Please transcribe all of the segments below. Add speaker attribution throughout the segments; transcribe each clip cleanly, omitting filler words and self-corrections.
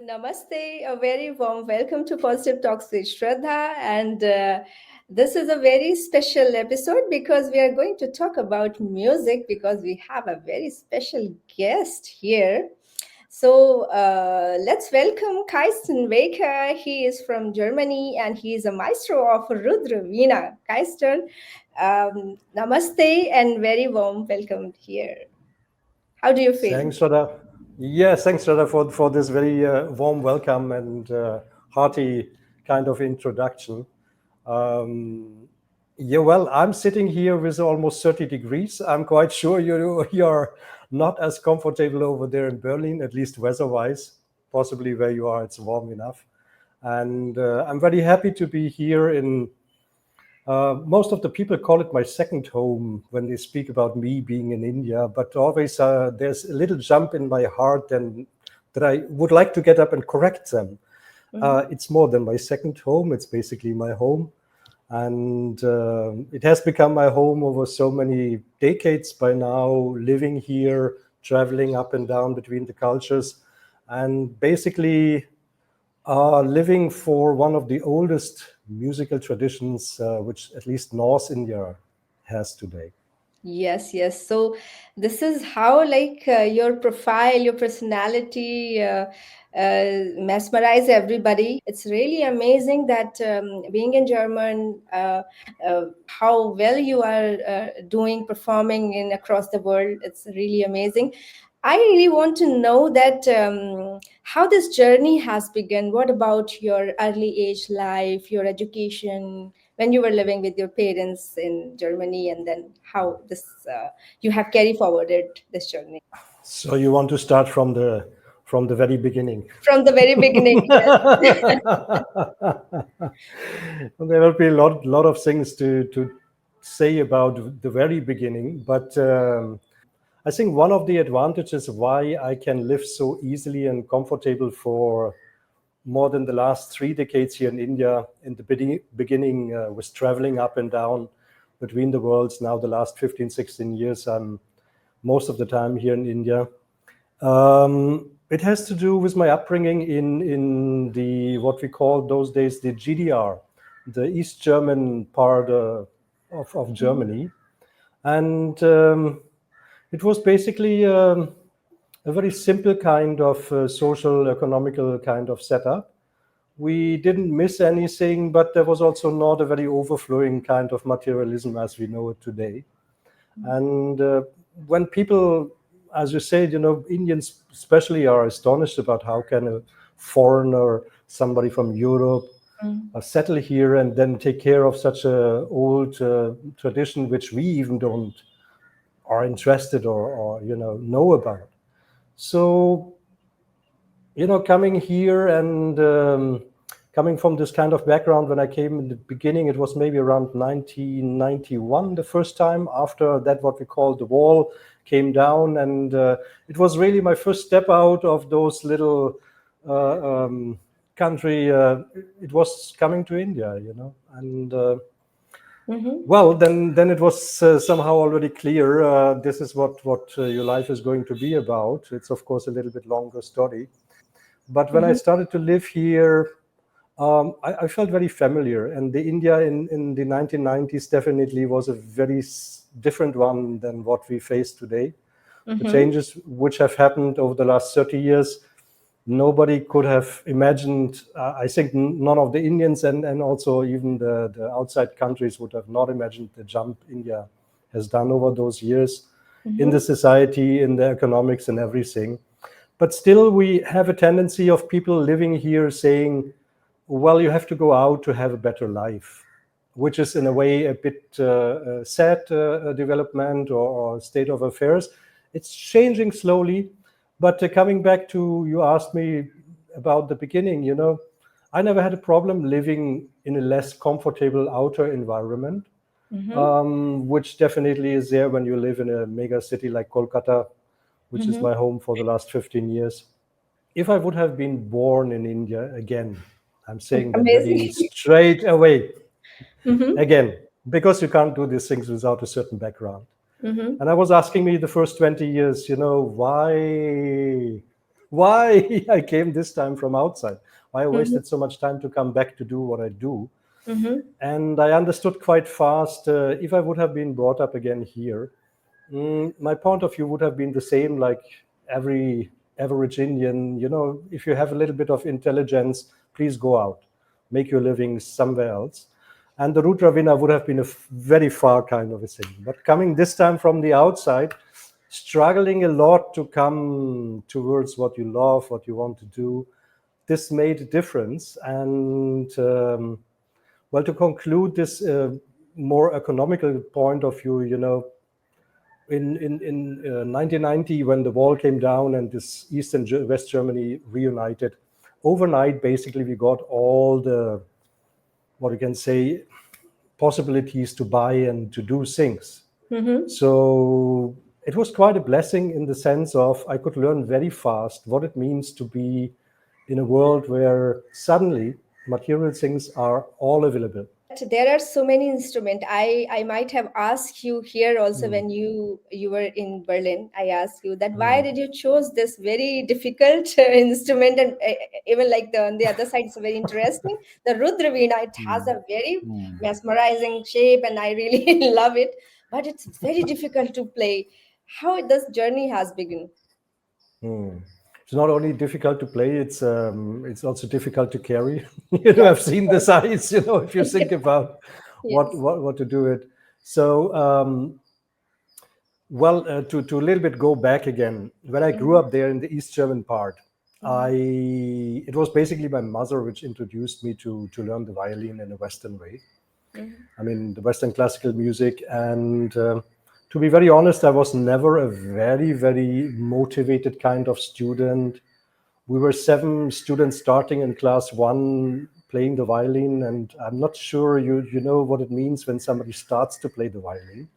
Speaker 1: Namaste, a very warm welcome to Positive Talks with Shraddha. And this is a very special episode because we are going to talk about music because we have a very special guest here. So let's welcome Carsten Wicke. He is from Germany and he is a maestro of Rudra Veena. Carsten, namaste and very warm welcome here. How do you feel?
Speaker 2: Thanks, Shraddha. Yes, thanks, Shraddha, for this very warm welcome and hearty kind of introduction. Well, I'm sitting here with almost 30 degrees. I'm quite sure you're not as comfortable over there in Berlin, at least weather-wise. Possibly where you are, it's warm enough. And I'm very happy to be here in most of the people call it my second home when they speak about me being in India, but always there's a little jump in my heart and that I would like to get up and correct them. It's more than my second home. It's basically my home. And it has become my home over so many decades by now, living here, traveling up and down between the cultures, and basically living for one of the oldest musical traditions, which at least North India has today.
Speaker 1: Yes, yes. So this is how, your profile, your personality mesmerize everybody. It's really amazing that being in German, how well you are doing, performing in across the world. It's really amazing. I really want to know that how this journey has begun. What about your early age life, your education, when you were living with your parents in Germany, and then how this you have carried forwarded this journey?
Speaker 2: So you want to start from the very beginning?
Speaker 1: From the very beginning,
Speaker 2: There will be a lot of things to say about the very beginning, but I think one of the advantages why I can live so easily and comfortable for more than the last 3 decades here in India. In the beginning was traveling up and down between the worlds. Now the last 15, 16 years, I'm most of the time here in India. It has to do with my upbringing in the, what we call those days, the GDR, the East German part of Germany. And it was basically a very simple kind of social, economical kind of setup. We didn't miss anything, but there was also not a very overflowing kind of materialism as we know it today. And when people, as you said, Indians especially are astonished about how can a foreigner, somebody from Europe, settle here and then take care of such a old tradition which we even don't are interested or know about. So, coming here and coming from this kind of background, when I came in the beginning, it was maybe around 1991, the first time after that, what we call the wall came down. And it was really my first step out of those little country. It was coming to India, and well, then it was somehow already clear this is what your life is going to be about. It's of course a little bit longer story, but when I started to live here, I felt very familiar, and the India in the 1990s definitely was a very different one than what we face today. The changes which have happened over the last 30 years, nobody could have imagined. I think none of the Indians and also even the outside countries would have not imagined the jump India has done over those years in the society, in the economics and everything. But still, we have a tendency of people living here saying, well, you have to go out to have a better life, which is in a way a bit sad development or state of affairs. It's changing slowly. But coming back to, you asked me about the beginning, I never had a problem living in a less comfortable outer environment, which definitely is there when you live in a mega city like Kolkata, which is my home for the last 15 years. If I would have been born in India again, I'm saying that very straight away, again, because you can't do these things without a certain background. And I was asking me the first 20 years, why why I came this time from outside, why I wasted so much time to come back to do what I do. And I understood quite fast, if I would have been brought up again here, my point of view would have been the same like every average Indian. If you have a little bit of intelligence, please go out, make your living somewhere else. And the Rudra Veena would have been a very far kind of a thing. But coming this time from the outside, struggling a lot to come towards what you love, what you want to do, this made a difference. And well, to conclude this more economical point of view, in 1990, when the wall came down and this East and West Germany reunited, overnight, basically, we got all the, what you can say, possibilities to buy and to do things. So it was quite a blessing in the sense of I could learn very fast what it means to be in a world where suddenly material things are all available.
Speaker 1: There are so many instruments. I might have asked you here also when you were in Berlin. I asked you that why did you choose this very difficult instrument, and even like on the other side, it's very interesting. The Rudra Veena, it has a very mesmerizing shape, and I really love it. But it's very difficult to play. How this journey has begun?
Speaker 2: It's not only difficult to play; it's also difficult to carry. I've seen the size. If you think about what to do it. So, well, to a little bit go back again. When I grew up there in the East German part, it was basically my mother which introduced me to learn the violin in a Western way. I mean, the Western classical music. And to be very honest, I was never a very, very motivated kind of student. We were 7 students starting in class 1 playing the violin, and I'm not sure you know what it means when somebody starts to play the violin.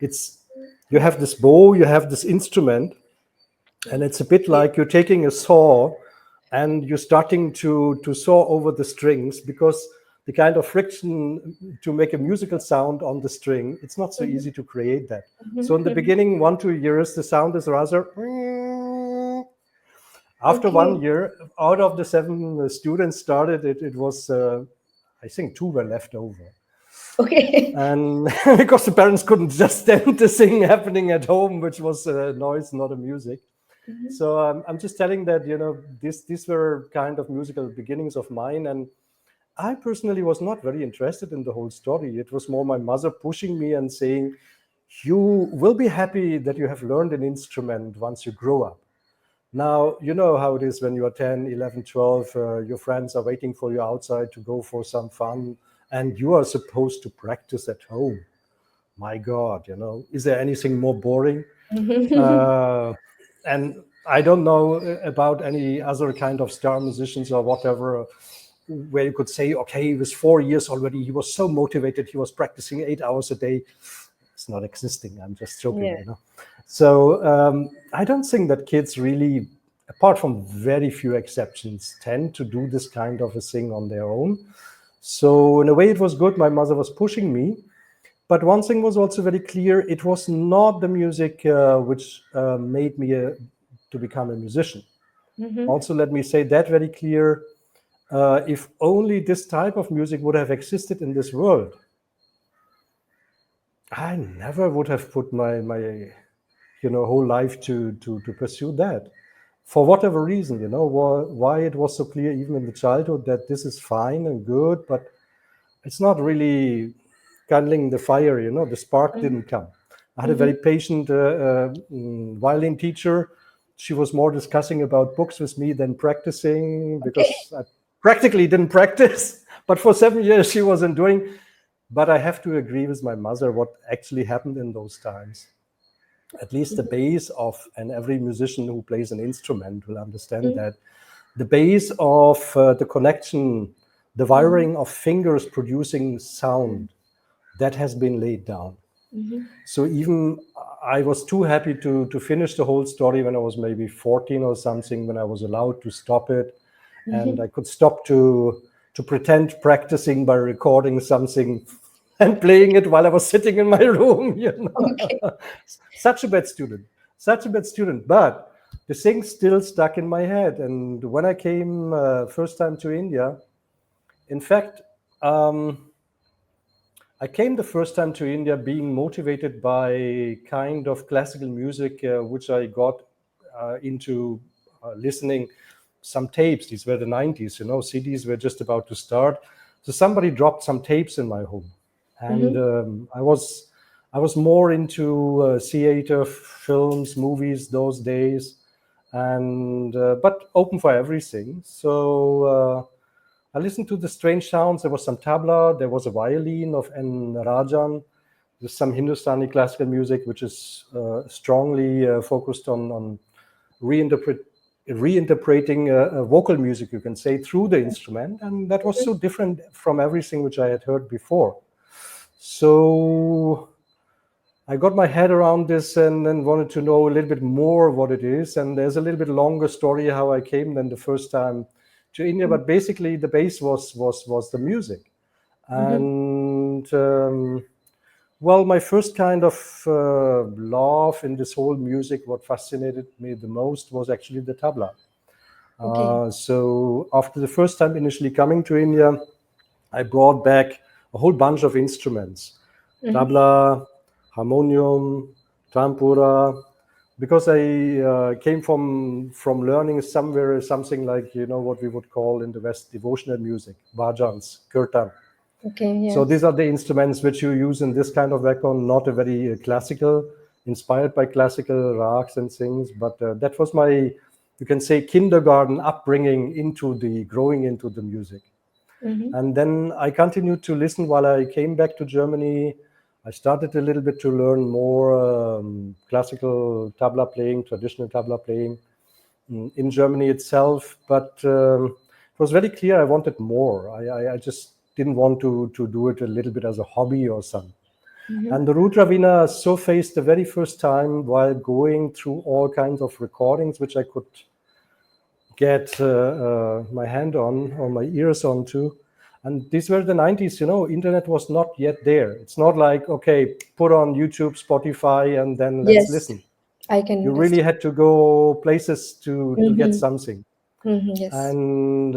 Speaker 2: You have this bow, you have this instrument, and it's a bit like you're taking a saw and you're starting to saw over the strings, because the kind of friction to make a musical sound on the string, it's not so easy to create that. So in the beginning, 1-2 years, the sound is rather... After 1 year, out of the 7 students started, it was, I think 2 were left over.
Speaker 1: Okay.
Speaker 2: And because the parents couldn't just stand the thing happening at home, which was noise, not a music. So I'm just telling that, these were kind of musical beginnings of mine. And I personally was not very interested in the whole story. It was more my mother pushing me and saying, you will be happy that you have learned an instrument once you grow up. Now, you know how it is when you are 10, 11, 12, your friends are waiting for you outside to go for some fun, and you are supposed to practice at home. My God, is there anything more boring? And I don't know about any other kind of star musicians or whatever, where you could say, okay, he was 4 years already, he was so motivated, he was practicing 8 hours a day. It's not existing, I'm just joking, So I don't think that kids really, apart from very few exceptions, tend to do this kind of a thing on their own. So in a way it was good, my mother was pushing me. But one thing was also very clear, it was not the music which made me to become a musician. Also, let me say that very clear. If only this type of music would have existed in this world, I never would have put my whole life to pursue that. For whatever reason, why it was so clear even in the childhood that this is fine and good, but it's not really kindling the fire, the spark didn't come. I had a very patient violin teacher. She was more discussing about books with me than practicing, because I practically didn't practice, but for 7 years she wasn't doing. But I have to agree with my mother what actually happened in those times. At least the base of, and every musician who plays an instrument will understand that, the base of the connection, the wiring of fingers producing sound, that has been laid down. So even I was too happy to finish the whole story when I was maybe 14 or something, when I was allowed to stop it. And I could stop to pretend practicing by recording something and playing it while I was sitting in my room. Such a bad student. But the thing still stuck in my head. And when I came first time to India, in fact, I came the first time to India being motivated by kind of classical music, which I got into listening some tapes. These were the 90s, CDs were just about to start. So somebody dropped some tapes in my home. And I was more into theater, films, movies those days, and but open for everything. So I listened to the strange sounds. There was some tabla, there was a violin of N. Rajan. There's some Hindustani classical music, which is strongly focused on reinterpreting vocal music, you can say, through the instrument. And that was so different from everything which I had heard before. So I got my head around this and then wanted to know a little bit more what it is. And there's a little bit longer story how I came than the first time to India, but basically the base was the music. And well, my first kind of love in this whole music, what fascinated me the most was actually the tabla. So after the first time initially coming to India, I brought back a whole bunch of instruments, tabla, harmonium, tampura, because I came from learning something like, what we would call in the West devotional music, bhajans, kirtan. So these are the instruments which you use in this kind of background, not a very classical, inspired by classical rags and things, but that was my, you can say, kindergarten upbringing growing into the music. And then I continued to listen while I came back to Germany. I started a little bit to learn more classical tabla playing, traditional tabla playing in Germany itself. But it was very clear I wanted more. I just didn't want to do it a little bit as a hobby or something. And the Rudra Veena so faced the very first time while going through all kinds of recordings, which I could get my hand on or my ears onto. And these were the 90s, internet was not yet there. It's not like, okay, put on YouTube, Spotify, and then let's listen.
Speaker 1: I can.
Speaker 2: You really had to go places to get something.
Speaker 1: Yes.
Speaker 2: And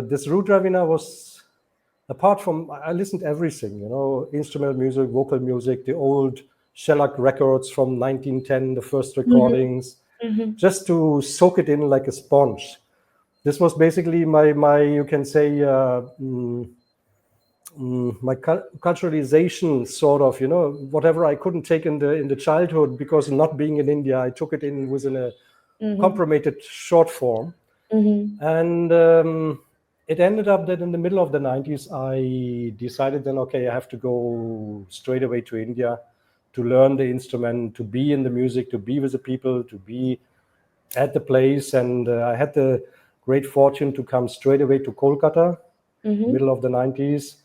Speaker 2: this Rudra Veena was, apart from, I listened to everything, instrumental music, vocal music, the old shellac records from 1910, the first recordings, just to soak it in like a sponge. This was basically my you can say, my culturalization, sort of, whatever I couldn't take in the childhood because not being in India, I took it in within a comprimated short form. And it ended up that in the middle of the 90s, I decided then, okay, I have to go straight away to India to learn the instrument, to be in the music, to be with the people, to be at the place. And I had the great fortune to come straight away to Kolkata, middle of the 90s.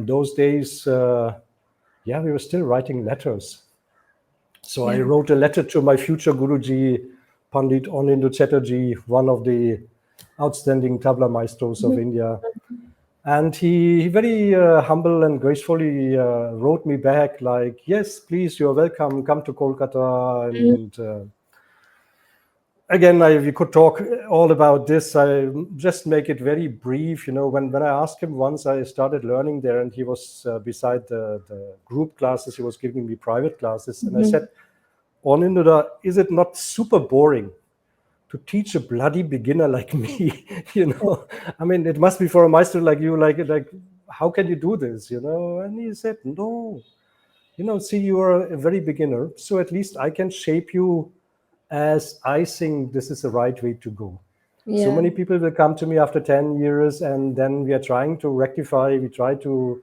Speaker 2: Those days, we were still writing letters. So I wrote a letter to my future Guruji, Pandit Onindo Chatterjee, one of the outstanding tabla maestros of India. And he very humble and gracefully wrote me back like, yes, please, you're welcome, come to Kolkata. And again, we could talk all about this. I just make it very brief. When I asked him once, I started learning there, and he was beside the group classes. He was giving me private classes. And I said, Onindoda, is it not super boring to teach a bloody beginner like me? I mean, it must be for a maestro like you, like how can you do this? And he said, no, see, you are a very beginner. So at least I can shape you as I think this is the right way to go. So many people will come to me after 10 years, and then we are trying to rectify, we try to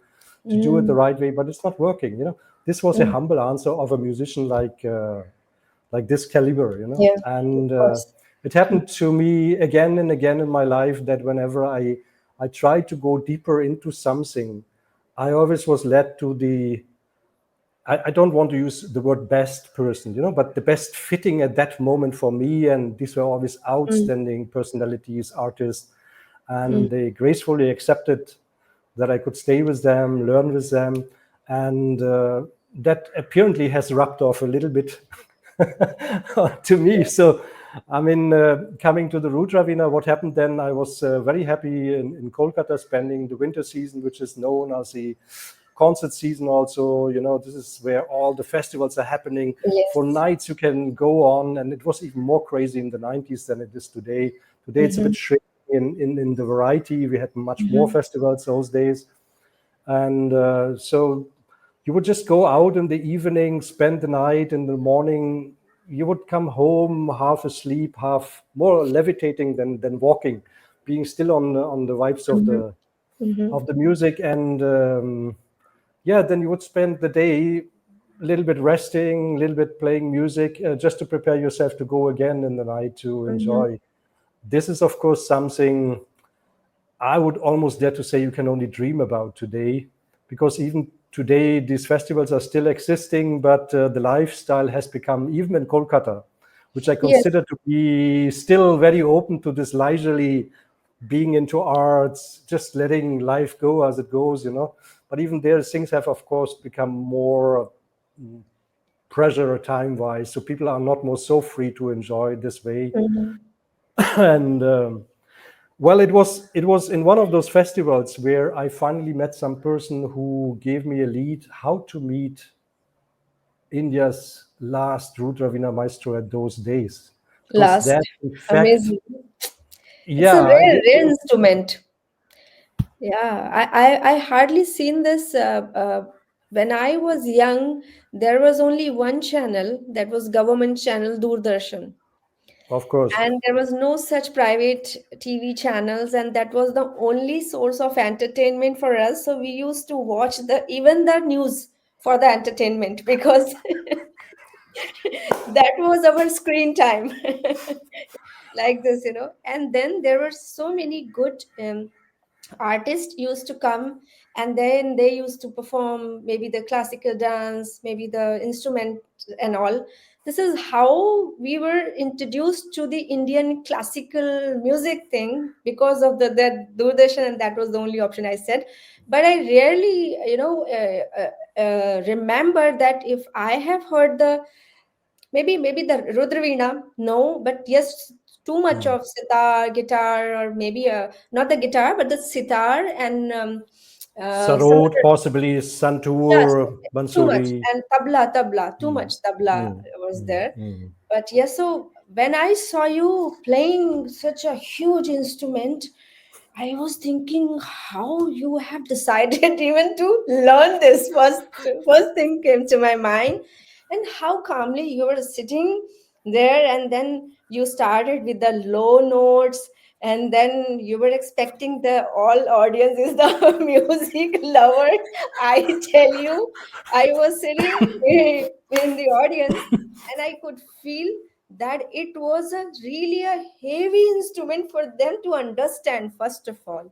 Speaker 2: do it the right way, but it's not working. This was a humble answer of a musician like this caliber, and it happened to me again and again in my life that whenever I tried to go deeper into something, I always was led to the, I don't want to use the word best person, but the best fitting at that moment for me. And these were always outstanding personalities, artists, and they gracefully accepted that I could stay with them, learn with them. And that apparently has rubbed off a little bit to me. So I mean, coming to the Rudra Veena, what happened then? I was very happy in Kolkata, spending the winter season, which is known as the concert season. Also, this is where all the festivals are happening. For
Speaker 1: Yes.
Speaker 2: nights you can go on, and it was even more crazy in the 90s than it is today. Today it's a bit shrinking in the variety. We had much more festivals those days, and so you would just go out in the evening, spend the night. In the morning you would come home half asleep, half more levitating than walking, being still on the vibes of the music. And yeah, then you would spend the day a little bit resting, a little bit playing music, just to prepare yourself to go again in the night to enjoy. This is, of course, something I would almost dare to say you can only dream about today, because even today these festivals are still existing, but the lifestyle has become, even in Kolkata, which I
Speaker 1: Yes.
Speaker 2: consider to be still very open to this leisurely being into arts, just letting life go as it goes. But even there, things have, of course, become more pressure time-wise, so people are not more so free to enjoy this way. And well, it was in one of those festivals where I finally met some person who gave me a lead how to meet India's last Rudra Veena maestro at those days, because
Speaker 1: Last.
Speaker 2: that, in fact,
Speaker 1: Amazing. It's a
Speaker 2: yeah,
Speaker 1: rare, rare instrument. Yeah, I hardly seen this. When I was young, there was only one channel that was government channel, Doordarshan.
Speaker 2: of course,
Speaker 1: And there was no such private TV channels, and that was the only source of entertainment for us. So we used to watch even the news for the entertainment because that was our screen time. Like this. And then there were so many good artists used to come, and then they used to perform maybe the classical dance, maybe the instrument and all. This is how we were introduced to the Indian classical music thing, because of the Doordarshan, and that was the only option I said. But I rarely remember that if I have heard the maybe the Rudra Veena, no, but yes, too much of sitar, guitar, or maybe not the guitar, but the sitar and some
Speaker 2: Sarod,
Speaker 1: other.
Speaker 2: possibly
Speaker 1: Yes,
Speaker 2: Santur,
Speaker 1: too much.
Speaker 2: Bansuri.
Speaker 1: And tabla, too
Speaker 2: Mm,
Speaker 1: much tabla
Speaker 2: mm,
Speaker 1: was
Speaker 2: mm,
Speaker 1: there.
Speaker 2: mm.
Speaker 1: But yes, so when I saw you playing such a huge instrument, I was thinking how you have decided even to learn this. First thing came to my mind, and how calmly you were sitting there, and then you started with the low notes, and then you were expecting the all audience is the music lover. I tell you, I was sitting in the audience, and I could feel that it was really a heavy instrument for them to understand, first of all,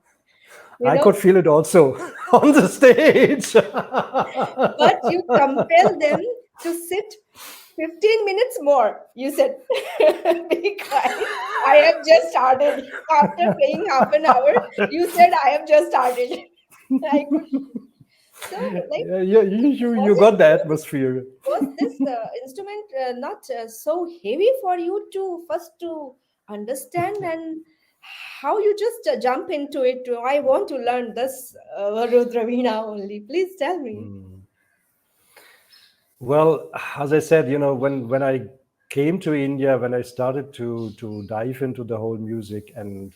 Speaker 1: you
Speaker 2: I
Speaker 1: know
Speaker 2: could feel it also on the stage.
Speaker 1: but you compel them to sit 15 minutes more, you said. Because I have just started. After playing half an hour, you said I have just started. I could. So, like,
Speaker 2: Yeah, you
Speaker 1: was
Speaker 2: got the
Speaker 1: it
Speaker 2: atmosphere.
Speaker 1: was this instrument not so heavy for you to first to understand, and how you just jump into it? I want to learn this Rudra Veena only. Please tell me.
Speaker 2: Well, as I said, when I came to India, when I started to dive into the whole music, and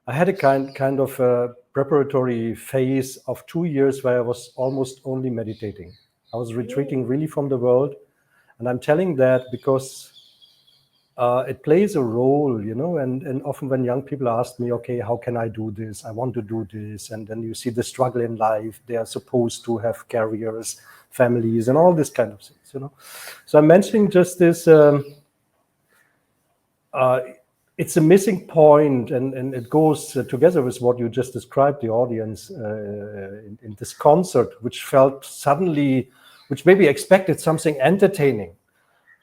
Speaker 2: I had a kind of a preparatory phase of 2 years where I was almost only meditating. I was retreating really from the world, and I'm telling that because it plays a role, and often when young people ask me, okay, how can I do this? I want to do this. And then you see the struggle in life. They are supposed to have careers, families, and all this kind of things. So I'm mentioning just this, uh, it's a missing point, and it goes together with what you just described, the audience in this concert, which felt suddenly, which maybe expected something entertaining.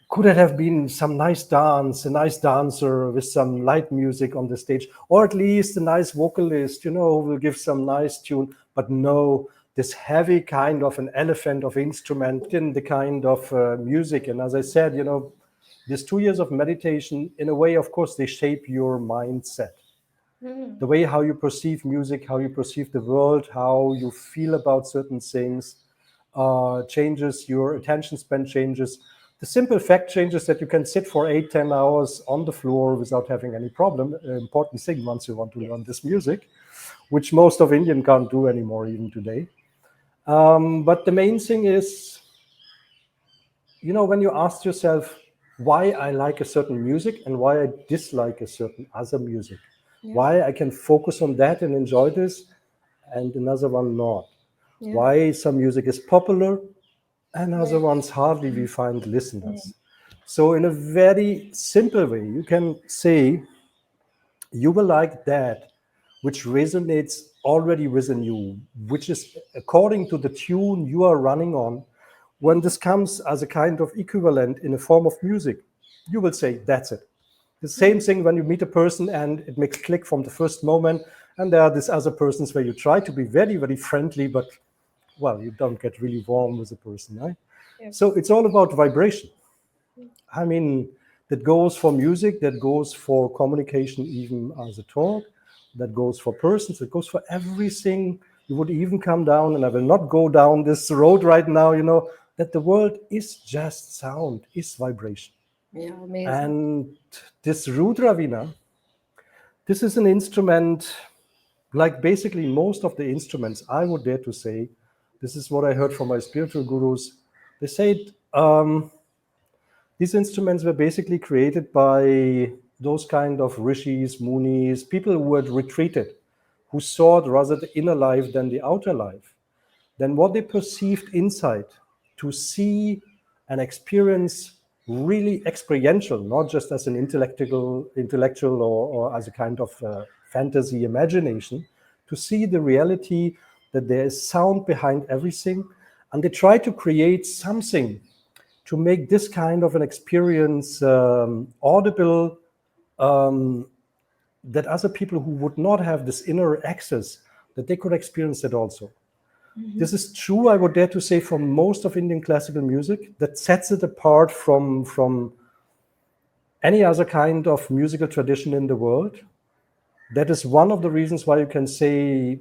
Speaker 2: Could it have been some nice dance, a nice dancer with some light music on the stage, or at least a nice vocalist, who will give some nice tune? But no, this heavy kind of an elephant of instrument in the kind of music. And as I said, these 2 years of meditation, in a way, of course, they shape your mindset. The way how you perceive music, how you perceive the world, how you feel about certain things changes, your attention span changes. The simple fact changes that you can sit for 8-10 hours on the floor without having any problem. An important thing once you want to learn this music, which most of Indian can't do anymore even today. But the main thing is, when you ask yourself why I like a certain music and why I dislike a certain other music, why I can focus on that and enjoy this and another one not, why some music is popular and other ones hardly we find listeners. So in a very simple way, you can say you will like that which resonates already within you, which is according to the tune you are running on. When this comes as a kind of equivalent in a form of music, you will say, that's it. The same thing when you meet a person and it makes click from the first moment. And there are these other persons where you try to be very, very friendly, but, well, you don't get really warm with a person, right? So it's all about vibration. I mean, that goes for music, that goes for communication, even as a talk, that goes for persons, it goes for everything. You would even come down, and I will not go down this road right now, that the world is just sound, is vibration.
Speaker 1: Yeah, amazing.
Speaker 2: And this Rudra Veena, this is an instrument, like basically most of the instruments, I would dare to say, this is what I heard from my spiritual gurus. They said, these instruments were basically created by those kind of rishis, munis, people who had retreated, who sought rather the inner life than the outer life. Then what they perceived inside, to see and experience really experiential, not just as an intellectual or as a kind of fantasy imagination, to see the reality that there is sound behind everything. And they try to create something to make this kind of an experience audible, that other people who would not have this inner access, that they could experience it also. This is true, I would dare to say, for most of Indian classical music. That sets it apart from any other kind of musical tradition in the world. That is one of the reasons why you can say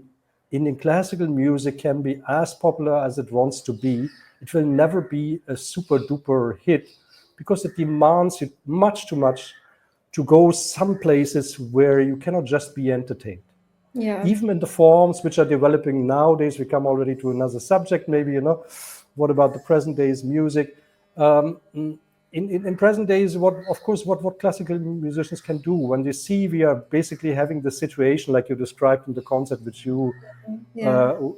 Speaker 2: Indian classical music can be as popular as it wants to be. It will never be a super duper hit because it demands you much too much to go some places where you cannot just be entertained. Even in the forms which are developing nowadays, we come already to another subject, maybe, what about the present days music? In present days, what classical musicians can do when they see we are basically having the situation like you described in the concert which you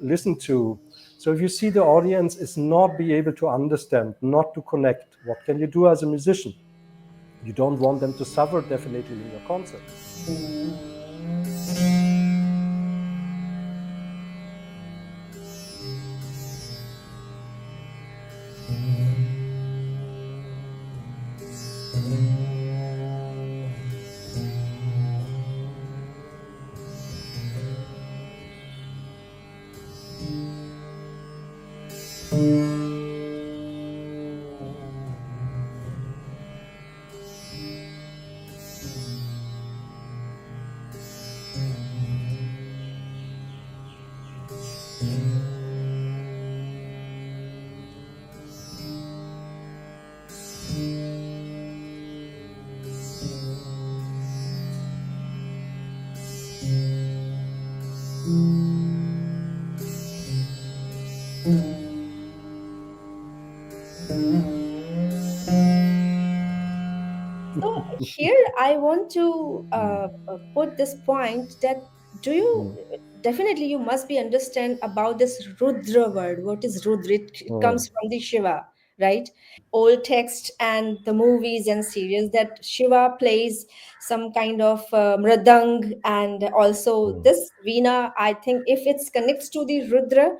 Speaker 2: listen to. So if you see the audience is not be able to understand, not to connect, what can you do as a musician? You don't want them to suffer, definitely, in your concert.
Speaker 1: So here I want to put this point that do you definitely you must be understand about this Rudra word. What is Rudra? It comes from the Shiva, right? Old text and the movies and series that Shiva plays some kind of mridang, and also this Veena. I think if it connects to the Rudra,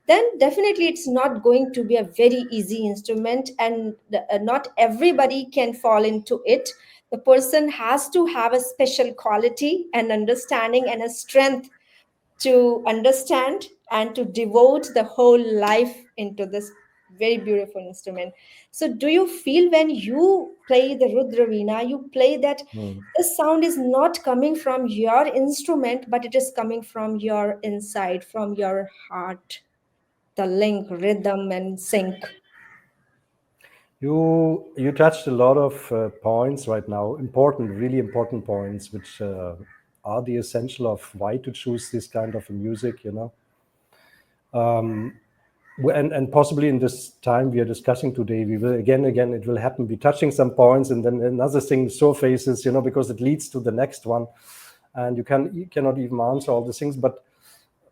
Speaker 1: then definitely it's not going to be a very easy instrument, and not everybody can fall into it. The person has to have a special quality and understanding and a strength to understand and to devote the whole life into this Very beautiful instrument. So do you feel when you play the Rudra Veena, you play that the sound is not coming from your instrument, but it is coming from your inside, from your heart, the link, rhythm, and sync?
Speaker 2: You touched a lot of points right now, important, really important points, which are the essential of why to choose this kind of music, you know. And possibly in this time we are discussing today, we will again, it will happen. Be touching some points, and then another thing surfaces, you know, because it leads to the next one, and you cannot even answer all the things. But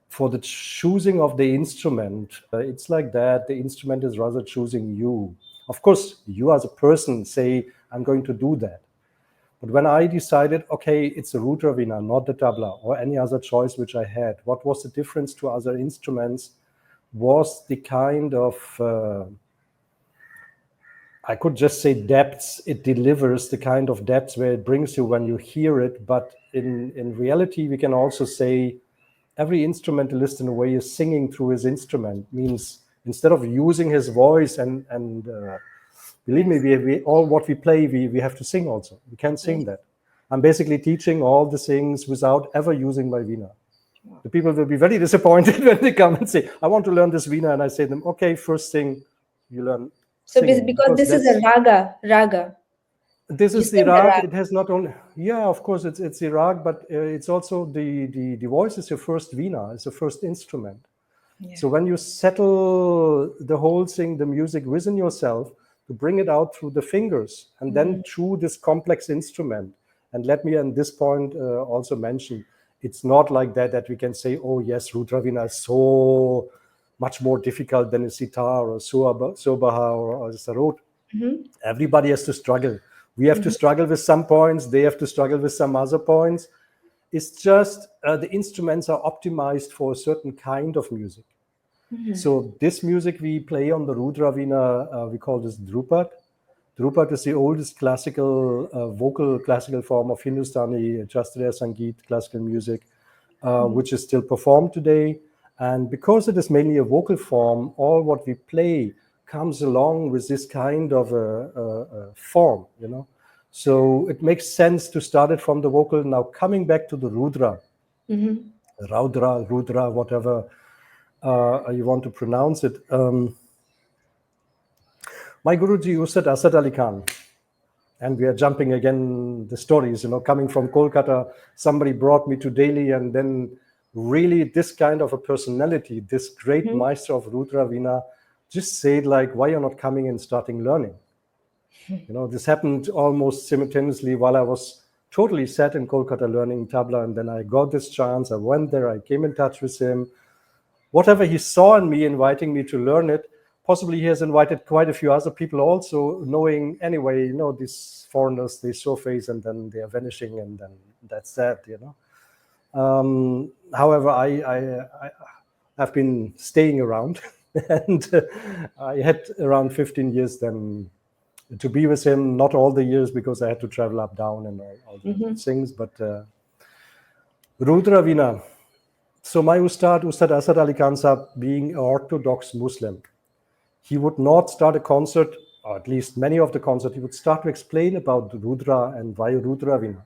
Speaker 2: for the choosing of the instrument, it's like that. The instrument is rather choosing you. Of course, you as a person say, I'm going to do that. But when I decided, okay, it's a Rudra Veena, not the tabla or any other choice which I had, what was the difference to other instruments was the kind of, I could just say depths. It delivers the kind of depths where it brings you when you hear it. But in reality, we can also say every instrumentalist in a way is singing through his instrument. Means instead of using his voice and believe me, we all what we play, we have to sing also. We can't sing that. I'm basically teaching all the things without ever using my Veena. The people will be very disappointed when they come and say, I want to learn this Veena. And I say to them, okay, first thing you learn
Speaker 1: So
Speaker 2: singing.
Speaker 1: because this is a raga.
Speaker 2: This
Speaker 1: You
Speaker 2: is the
Speaker 1: sing the
Speaker 2: rag.
Speaker 1: raga.
Speaker 2: It has not only, yeah, of course, it's the rag, but it's also the voice is your first Veena, it's the first instrument.
Speaker 1: Yeah.
Speaker 2: So when you settle the whole thing, the music within yourself, to bring it out through the fingers and then through this complex instrument. And let me at this point also mention, it's not like that we can say, oh yes, Rudra Veena is so much more difficult than a sitar or sobaha or a sarod. Everybody has to struggle. We have to struggle with some points. They have to struggle with some other points. It's just the instruments are optimized for a certain kind of music. So this music we play on the Rudra Veena, we call this Drupad. Drupad is the oldest classical vocal classical form of Hindustani Shastriya Sangeet, classical music, which is still performed today. And because it is mainly a vocal form, all what we play comes along with this kind of a form, you know. So it makes sense to start it from the vocal. Now coming back to the Rudra, Raudra, Rudra, whatever you want to pronounce it. My Guruji Ustad Asad Ali Khan, and we are jumping again the stories, you know, coming from Kolkata, somebody brought me to Delhi, and then really this kind of a personality, this great maestro of Rudra Veena, just said like, why you're not coming and starting learning? You know, this happened almost simultaneously while I was totally set in Kolkata learning tabla, and then I got this chance. I went there, I came in touch with him. Whatever he saw in me, inviting me to learn it, possibly he has invited quite a few other people also, knowing anyway, you know, these foreigners, they surface and then they are vanishing, and then that's that, you know. However, I've been staying around, and I had around 15 years then to be with him. Not all the years because I had to travel up, down, and all the things, but Rudra Veena. So my Ustad Asad Ali Khan Sahab, being an Orthodox Muslim, he would not start a concert, or at least many of the concerts, he would start to explain about Rudra and why Rudra Veena.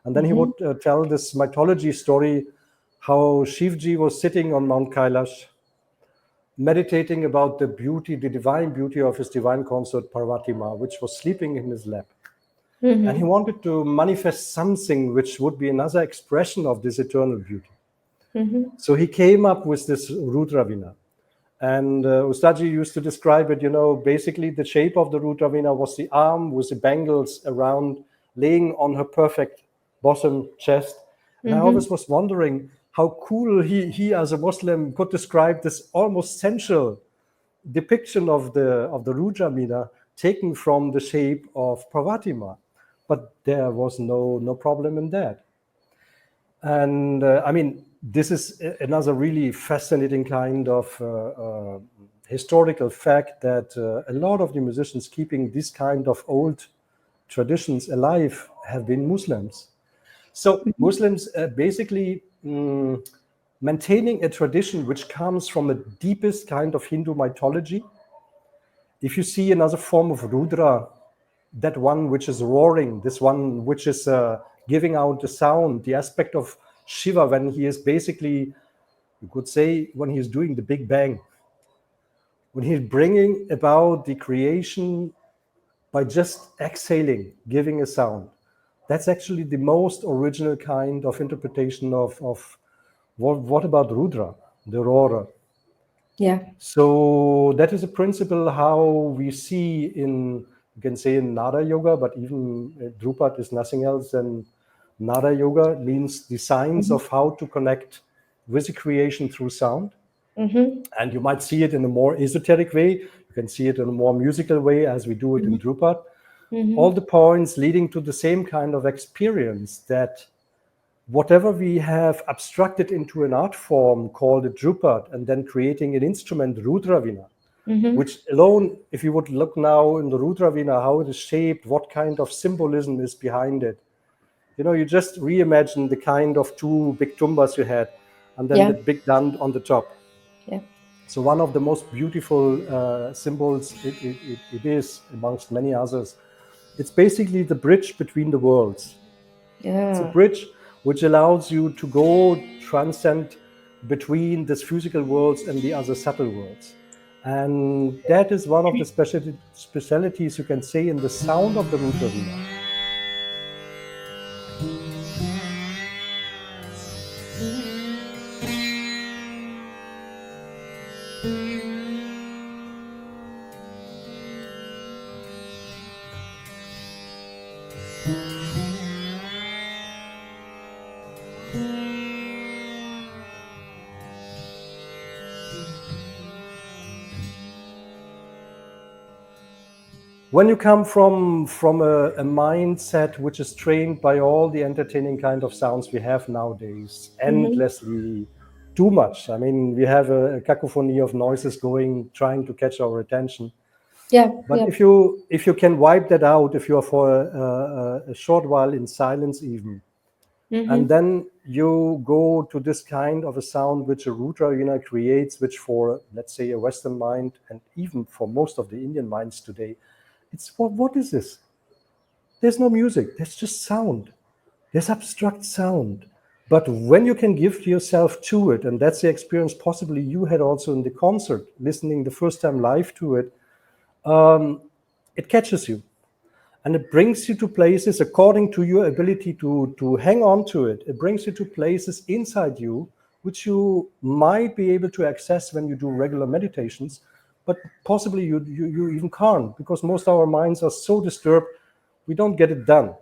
Speaker 2: And then he would tell this mythology story, how Shivji was sitting on Mount Kailash, meditating about the beauty, the divine beauty of his divine consort Parvati Ma, which was sleeping in his lap. And he wanted to manifest something which would be another expression of this eternal beauty. So he came up with this Rudra Veena. And Ustadji used to describe it, you know, basically the shape of the Rudra Veena was the arm with the bangles around, laying on her perfect bosom chest. And I always was wondering how cool he as a Muslim could describe this almost sensual depiction of the Rudra Veena taken from the shape of Parvati Ma. But there was no problem in that. And I mean, this is another really fascinating kind of historical fact that a lot of the musicians keeping this kind of old traditions alive have been Muslims. So Muslims basically maintaining a tradition which comes from the deepest kind of Hindu mythology, if you see another form of Rudra, that one which is roaring, this one which is giving out the sound, the aspect of Shiva when he is basically, you could say, when he's doing the Big Bang, when he's bringing about the creation by just exhaling, giving a sound. That's actually the most original kind of interpretation of what about Rudra, the roarer.
Speaker 1: Yeah.
Speaker 2: So that is a principle how we see in, you can say in Nada Yoga, but even Drupad is nothing else than Nada Yoga, means the science of how to connect with the creation through sound. And you might see it in a more esoteric way. You can see it in a more musical way as we do it in Drupad. All the points leading to the same kind of experience, that whatever we have abstracted into an art form called a Drupad and then creating an instrument, Rudra Veena, which alone, if you would look now in the Rudra Veena, how it is shaped, what kind of symbolism is behind it. You know, you just reimagine the kind of two big tumbas you had and then the big dand on the top.
Speaker 1: Yeah.
Speaker 2: So one of the most beautiful symbols it is, amongst many others. It's basically the bridge between the worlds.
Speaker 1: Yeah.
Speaker 2: It's a bridge which allows you to go transcend between this physical worlds and the other subtle worlds. And that is one of the specialities you can say in the sound of the Rudra Veena. When you come from a mindset which is trained by all the entertaining kind of sounds we have nowadays, endlessly, too much. I mean, we have a cacophony of noises going, trying to catch our attention.
Speaker 1: Yeah.
Speaker 2: But if you can wipe that out, if you are for a short while in silence even, and then you go to this kind of a sound which a Rudra Veena creates, which for, let's say, a Western mind, and even for most of the Indian minds today, it's what is this? There's no music, there's just sound. There's abstract sound. But when you can give yourself to it, and that's the experience possibly you had also in the concert, listening the first time live to it, it catches you. And it brings you to places according to your ability to hang on to it. It brings you to places inside you, which you might be able to access when you do regular meditations, but possibly you even can't, because most of our minds are so disturbed, we don't get it done.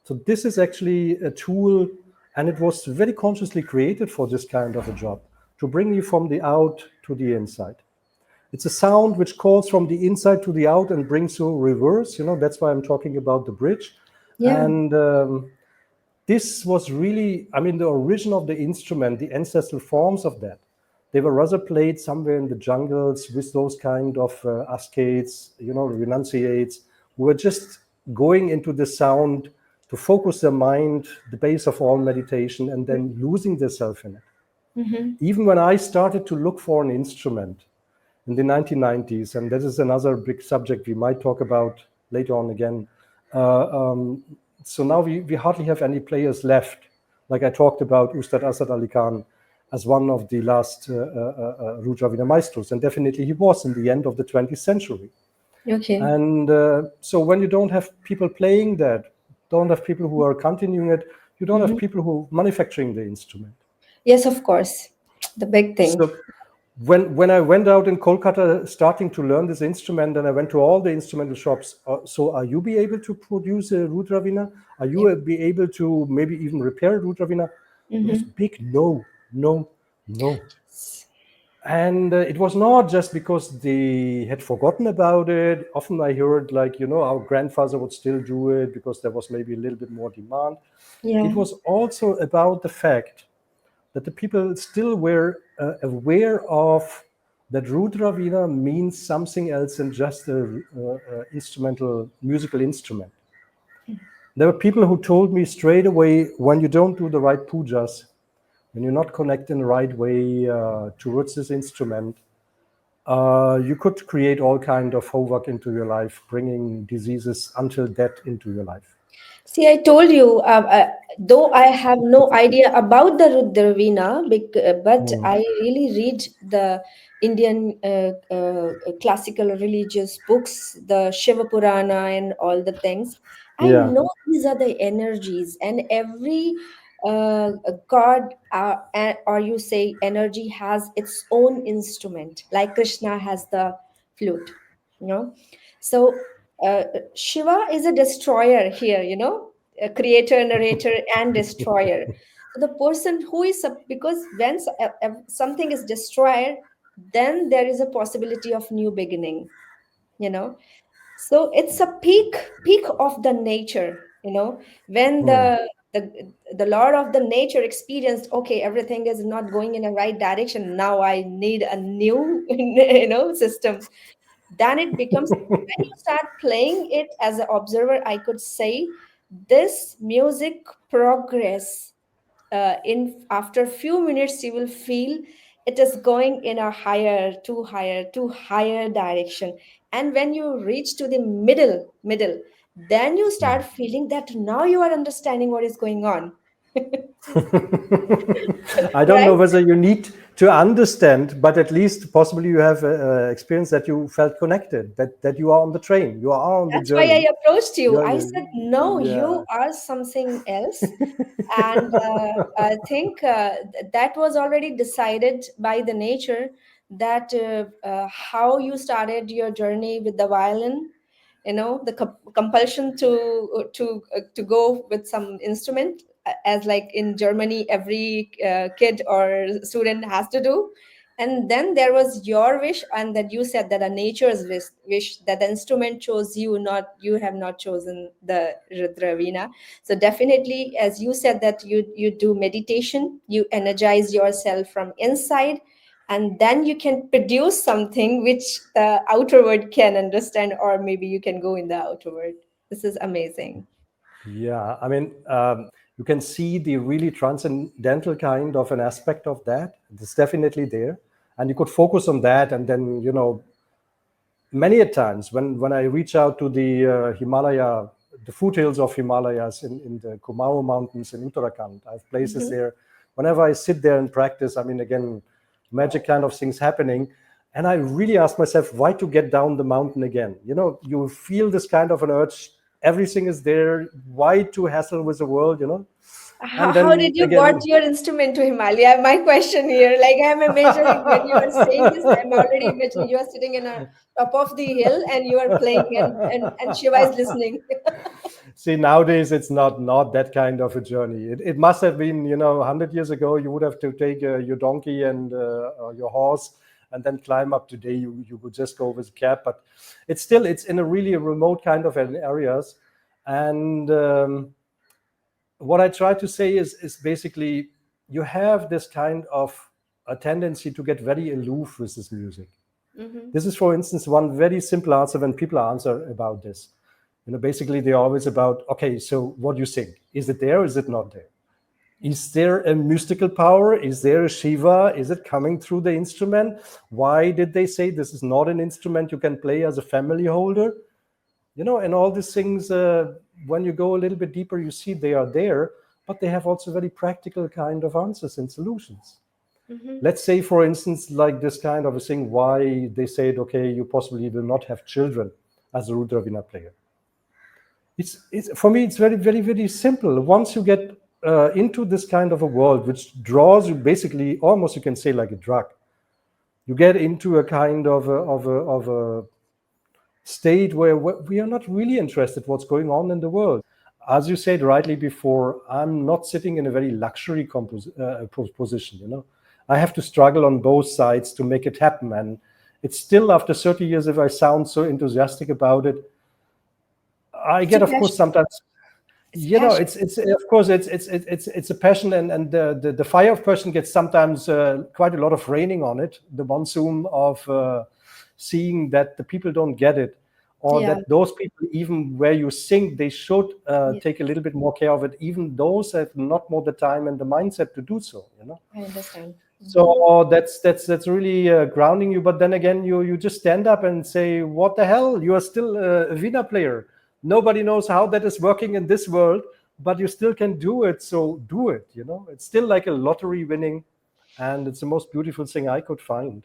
Speaker 2: So this is actually a tool, and it was very consciously created for this kind of a job, to bring you from the out to the inside. It's a sound which calls from the inside to the out and brings you reverse. You know, that's why I'm talking about the bridge.
Speaker 1: Yeah.
Speaker 2: And this was really, I mean, the origin of the instrument, the ancestral forms of that, they were rather played somewhere in the jungles with those kind of ascets, you know, renunciates, who were just going into the sound to focus their mind, the base of all meditation, and then losing themselves in it. Even when I started to look for an instrument in the 1990s, and this is another big subject we might talk about later on again. So now we hardly have any players left. Like I talked about Ustad Asad Ali Khan as one of the last Rudra Veena maestros, and definitely he was in the end of the 20th century.
Speaker 1: Okay.
Speaker 2: And so when you don't have people playing that, don't have people who are continuing it, you don't have people who are manufacturing the instrument.
Speaker 1: Yes, of course. The big thing.
Speaker 2: So when I went out in Kolkata starting to learn this instrument, and I went to all the instrumental shops, so are you be able to produce a Rudra Veena? Are you be able to maybe even repair a Rudra Veena? It was big no. And it was not just because they had forgotten about it. Often I heard, like, you know, our grandfather would still do it because there was maybe a little bit more demand.
Speaker 1: Yeah.
Speaker 2: It was also about the fact that the people still were aware of that Rudra Veena means something else than just a instrumental, musical instrument. There were people who told me straight away, when you don't do the right pujas, when you're not connected in the right way towards this instrument, you could create all kind of havoc into your life, bringing diseases until death into your life.
Speaker 1: See, I told you, though I have no idea about the Rudra Veena, but
Speaker 2: Mm.
Speaker 1: I really read the Indian classical religious books, the Shiva Purana, and all the things. I
Speaker 2: Yeah.
Speaker 1: know these are the energies, and every god, or you say energy, has its own instrument, like Krishna has the flute, you know. So Shiva is a destroyer here, a creator, narrator, and destroyer. So the person who is because when something is destroyed, then there is a possibility of new beginning. You know, so it's a peak of the nature. When
Speaker 2: Mm.
Speaker 1: the Lord of the nature experienced, okay, everything is not going in a right direction. Now I need a new, system. Then it becomes, when you start playing it as an observer, I could say this music progress, in after few minutes you will feel it is going in a higher direction. And when you reach to the middle, then you start feeling that now you are understanding what is going on.
Speaker 2: I don't know
Speaker 1: Right.
Speaker 2: whether you need to understand, but at least possibly you have experience that you felt connected, that you are on the train, you are on the
Speaker 1: That's why I
Speaker 2: journey.
Speaker 1: approached you. I
Speaker 2: You're,
Speaker 1: said, no,
Speaker 2: yeah.
Speaker 1: you are something else. And I think that was already decided by the nature, that how you started your journey with the violin, the compulsion to go with some instrument, as like in Germany every kid or student has to do. And then there was your wish, and that you said that a nature's wish, that the instrument chose you, not you have not chosen the Rudra Veena. So definitely, as you said, that you do meditation, you energize yourself from inside, and then you can produce something which the outer world can understand, or maybe you can go in the outer world. This is amazing.
Speaker 2: Yeah, I mean, you can see the really transcendental kind of an aspect of that. It's definitely there, and you could focus on that. And then, many a times when I reach out to the Himalaya, the foothills of Himalayas in the Kumaon Mountains in Uttarakhand, I have places
Speaker 1: Mhm.
Speaker 2: there. Whenever I sit there and practice, I mean, again, magic kind of things happening. And I really ask myself, why to get down the mountain again? You feel this kind of an urge. Everything is there. Why to hassle with the world?
Speaker 1: How,
Speaker 2: And
Speaker 1: how
Speaker 2: then
Speaker 1: did you brought
Speaker 2: again,
Speaker 1: your instrument to Himalaya? My question here, like I'm imagining when you are saying this, I'm already imagining you are sitting in a top of the hill and you are playing, and Shiva is listening.
Speaker 2: see, nowadays it's not that kind of a journey. It must have been, 100 years ago. You would have to take your donkey and your horse, and then climb up. Today, you would just go with a cab. But it's in a really remote kind of an areas. And what I try to say is basically, you have this kind of a tendency to get very aloof with this music.
Speaker 1: Mhm.
Speaker 2: This is, for instance, one very simple answer when people answer about this. Basically, they're always about, okay, so what do you think? Is it there or is it not there? Is there a mystical power? Is there a Shiva? Is it coming through the instrument? Why did they say this is not an instrument you can play as a family holder? And all these things, when you go a little bit deeper, you see they are there, but they have also very practical kind of answers and solutions.
Speaker 1: Mhm.
Speaker 2: Let's say, for instance, like this kind of a thing, why they said, okay, you possibly will not have children as a Rudra Veena player. It's for me, it's very, very, very simple. Once you get into this kind of a world, which draws you basically, almost you can say like a drug, you get into a kind of a state where we are not really interested what's going on in the world. As you said rightly before, I'm not sitting in a very luxury position. I have to struggle on both sides to make it happen, and it's still after 30 years. If I sound so enthusiastic about it, I
Speaker 1: It's a
Speaker 2: get, of course,
Speaker 1: passion.
Speaker 2: sometimes.
Speaker 1: It's passion.
Speaker 2: It's of course it's a passion, and the fire of passion gets sometimes quite a lot of raining on it. The monsoon of seeing that the people don't get it, or
Speaker 1: Yeah.
Speaker 2: that those people, even where you think they should
Speaker 1: Yeah,
Speaker 2: take a little bit more care of it, even those have not more the time and the mindset to do so.
Speaker 1: I understand.
Speaker 2: So that's really grounding you. But then again, you just stand up and say, "What the hell? You are still a Veena player. Nobody knows how that is working in this world, but you still can do it. So do it. It's still like a lottery winning, and it's the most beautiful thing I could find."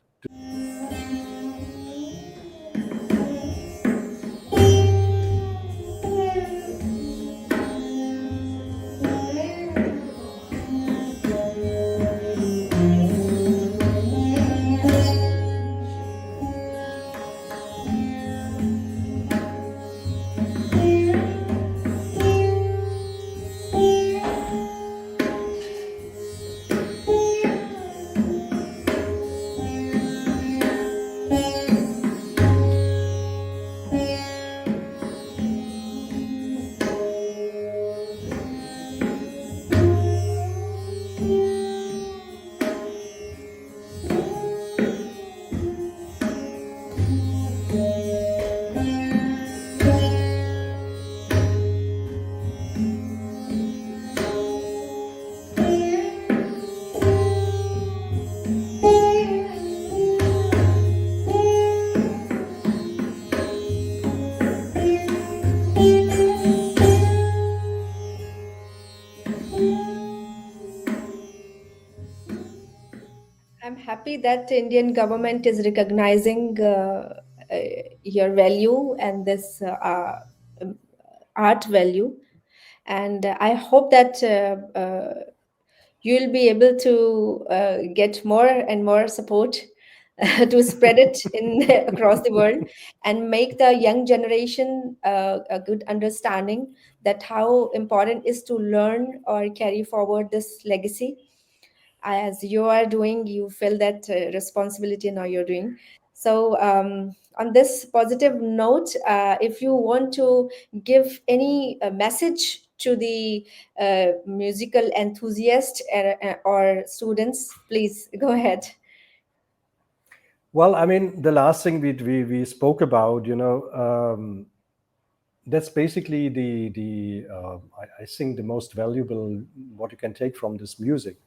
Speaker 1: I'm happy that Indian government is recognizing uh, your value and this um, art value, and I hope that you'll be able to get more and more support to spread it in across the world and make the young generation a good understanding that how important is to learn or carry forward this legacy. As you are doing, you feel that responsibility now you're doing. So on this positive note, if you want to give any message to the musical enthusiast or students, please go ahead.
Speaker 2: Well, I mean, the last thing we spoke about, that's basically I think the most valuable what you can take from this music.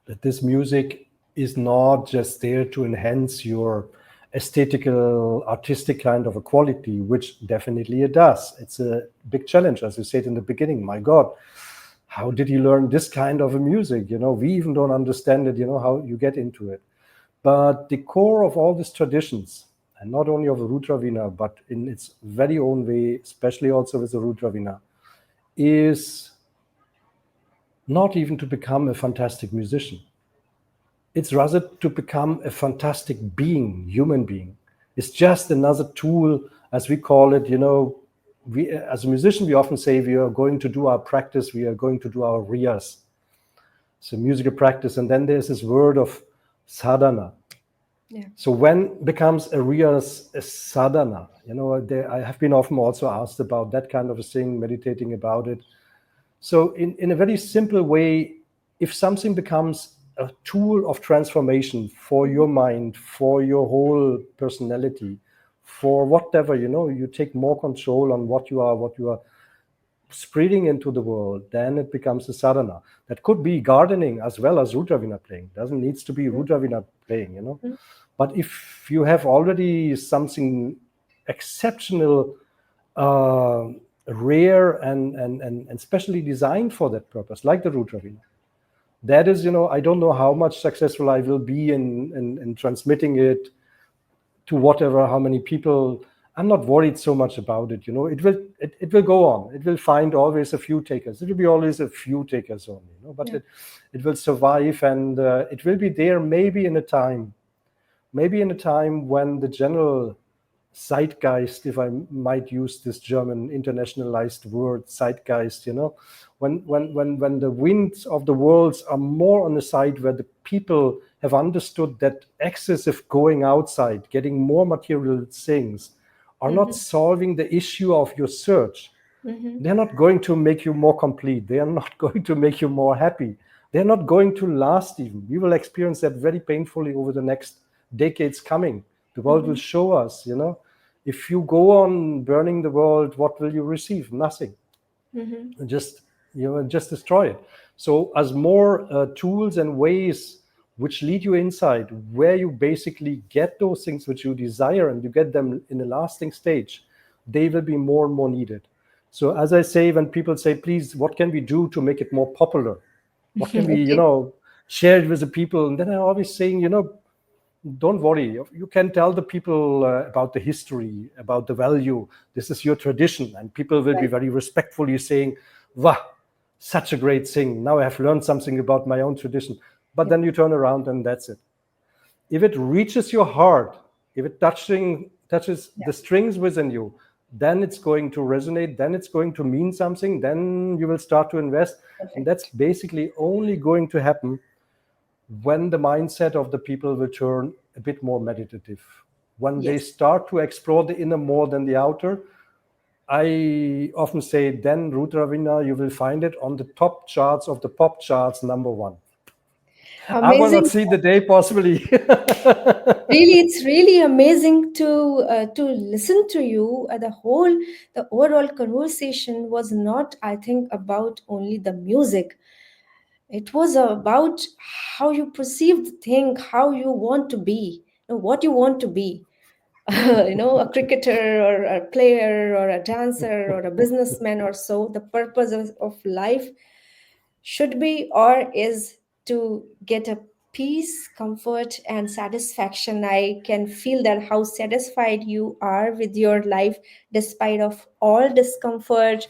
Speaker 2: That this music is not just there to enhance your aesthetical, artistic kind of a quality, which definitely it does. It's a big challenge, as you said in the beginning. My God, how did you learn this kind of a music? We even don't understand it, how you get into it. But the core of all these traditions, and not only of the Rudra Veena, but in its very own way, especially also with the Rudra Veena, is not even to become a fantastic musician. It's rather to become a fantastic being, human being. It's just another tool, as we call it. We, as a musician, we often say we are going to do our practice, we are going to do our riyas. So musical practice. And then there's this word of sadhana.
Speaker 1: Yeah.
Speaker 2: So when becomes a riyas a sadhana? I have been often also asked about that kind of a thing, meditating about it. So in a very simple way, if something becomes a tool of transformation for your mind, for your whole personality, for whatever, you take more control on what you are spreading into the world, then it becomes a sadhana. That could be gardening as well as Rudra Veena playing. Doesn't need to be Rudra Veena playing, But if you have already something exceptional, rare and specially designed for that purpose, like the Rudra Veena, that is, I don't know how much successful I will be in transmitting it to whatever, how many people. I'm not worried so much about it. It will go on. It will find always a few takers. It will be always a few takers only. But
Speaker 1: Yeah.
Speaker 2: it will survive, and it will be there maybe in a time when the general zeitgeist, if I might use this German internationalized word, zeitgeist, when the winds of the worlds are more on the side where the people have understood that excessive going outside, getting more material things, are not solving the issue of your search. They're not going to make you more complete. They are not going to make you more happy. They're not going to last even. We will experience that very painfully over the next decades coming. The world will show us, if you go on burning the world, what will you receive? Nothing. Just destroy it. So as more tools and ways which lead you inside, where you basically get those things which you desire and you get them in a lasting stage, they will be more and more needed. So as I say, when people say, please, what can we do to make it more popular? What can we,
Speaker 1: Okay.
Speaker 2: share it with the people? And then I'm always saying, don't worry. You can tell the people about the history, about the value. This is your tradition. And people will be
Speaker 1: Right.
Speaker 2: very respectfully saying, wow, such a great thing. Now I have learned something about my own tradition. But
Speaker 1: Yeah.
Speaker 2: then you turn around and that's it. If it reaches your heart, if it touches
Speaker 1: Yeah.
Speaker 2: the strings within you, then it's going to resonate, then it's going to mean something, then you will start to invest. And that's
Speaker 1: Perfect.
Speaker 2: basically only going to happen when the mindset of the people will turn a bit more meditative, when they
Speaker 1: Yes.
Speaker 2: start to explore the inner more than the outer. I often say, then Rudra Veena, you will find it on the top charts of the pop charts, number one. I will not
Speaker 1: Amazing.
Speaker 2: see the day possibly.
Speaker 1: Really, it's really amazing to listen to you. The overall conversation was not, I think, about only the music. It was about how you perceive the thing, how you want to be, what you want to be. A cricketer or a player or a dancer or a businessman or so. The purpose of life should be or is to get a peace, comfort, and satisfaction. I can feel that how satisfied you are with your life despite of all discomfort,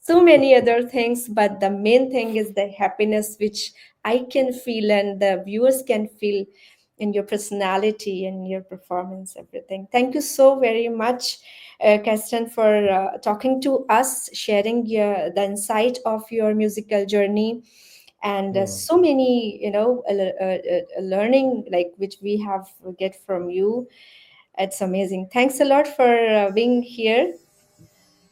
Speaker 1: so many other things. But the main thing is the happiness, which I can feel and the viewers can feel in your personality and your performance, everything. Thank you so very much, Kirsten, for talking to us, sharing the insight of your musical journey, and so many, learning like which we have get from you. It's amazing. Thanks a lot for being here.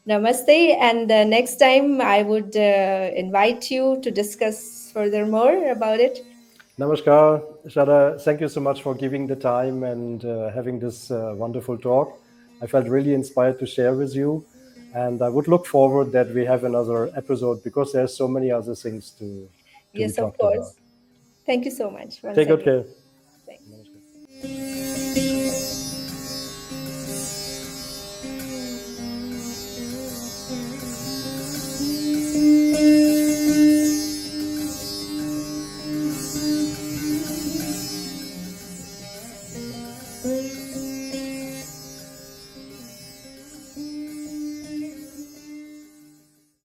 Speaker 1: Namaste. And next time, I would invite you to discuss furthermore about it.
Speaker 2: Namaskar, Shraddha. Thank you so much for giving the time and having this wonderful talk. I felt really inspired to share with you. And I would look forward that we have another episode because there's so many other things to be
Speaker 1: Yes, of
Speaker 2: talked about.
Speaker 1: course. Thank you so much once
Speaker 2: Take good
Speaker 1: again.
Speaker 2: care.
Speaker 1: Thanks.